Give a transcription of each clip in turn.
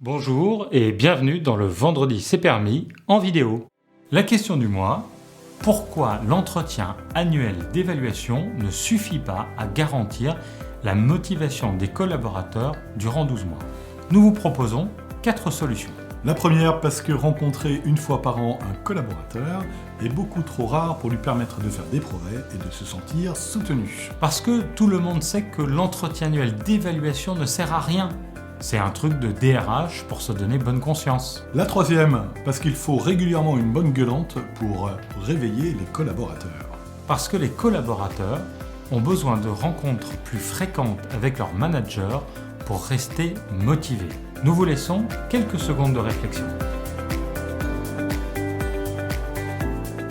Bonjour et bienvenue dans le Vendredi c'est permis en vidéo. La question du mois, pourquoi l'entretien annuel d'évaluation ne suffit pas à garantir la motivation des collaborateurs durant 12 mois? Nous vous proposons 4 solutions. La première, parce que rencontrer une fois par an un collaborateur est beaucoup trop rare pour lui permettre de faire des progrès et de se sentir soutenu. Parce que tout le monde sait que l'entretien annuel d'évaluation ne sert à rien. C'est un truc de DRH pour se donner bonne conscience. La troisième, parce qu'il faut régulièrement une bonne gueulante pour réveiller les collaborateurs. Parce que les collaborateurs ont besoin de rencontres plus fréquentes avec leur manager pour rester motivés. Nous vous laissons quelques secondes de réflexion.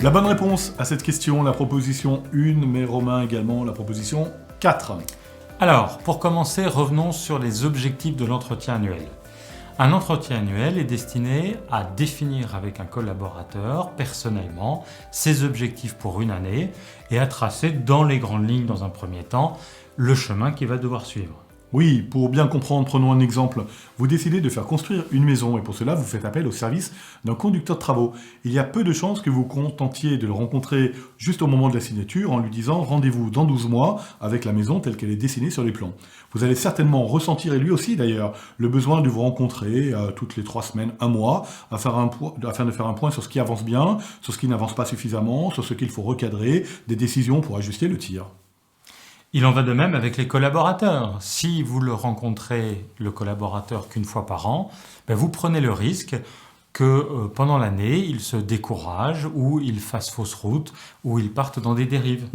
La bonne réponse à cette question, la proposition 1, mais Romain également, la proposition 4. Alors, pour commencer, revenons sur les objectifs de l'entretien annuel. Un entretien annuel est destiné à définir avec un collaborateur, personnellement, ses objectifs pour une année et à tracer dans les grandes lignes, dans un premier temps, le chemin qu'il va devoir suivre. Oui, pour bien comprendre, prenons un exemple. Vous décidez de faire construire une maison et pour cela, vous faites appel au service d'un conducteur de travaux. Il y a peu de chances que vous contentiez de le rencontrer juste au moment de la signature en lui disant « rendez-vous dans 12 mois avec la maison telle qu'elle est dessinée sur les plans ». Vous allez certainement ressentir, et lui aussi d'ailleurs, le besoin de vous rencontrer toutes les 3 semaines, 1 mois, afin de faire un point sur ce qui avance bien, sur ce qui n'avance pas suffisamment, sur ce qu'il faut recadrer, des décisions pour ajuster le tir. Il en va de même avec les collaborateurs. Si vous le rencontrez, le collaborateur, qu'une fois par an, vous prenez le risque que pendant l'année, il se décourage, ou il fasse fausse route, ou il parte dans des dérives.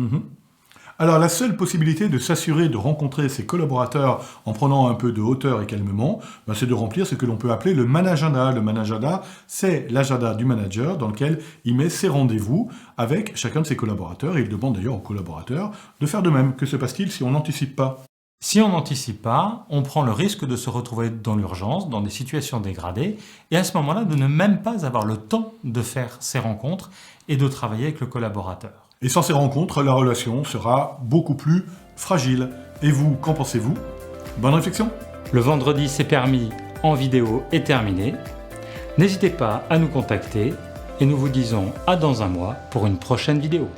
Alors la seule possibilité de s'assurer de rencontrer ses collaborateurs en prenant un peu de hauteur et calmement, c'est de remplir ce que l'on peut appeler le managenda. Le managenda, c'est l'agenda du manager dans lequel il met ses rendez-vous avec chacun de ses collaborateurs et il demande d'ailleurs aux collaborateurs de faire de même. Que se passe-t-il si on n'anticipe pas ? Si on n'anticipe pas, on prend le risque de se retrouver dans l'urgence, dans des situations dégradées, et à ce moment-là, de ne même pas avoir le temps de faire ces rencontres et de travailler avec le collaborateur. Et sans ces rencontres, la relation sera beaucoup plus fragile. Et vous, qu'en pensez-vous ? Bonne réflexion ? Le vendredi c'est permis en vidéo est terminé. N'hésitez pas à nous contacter et nous vous disons à dans un mois pour une prochaine vidéo.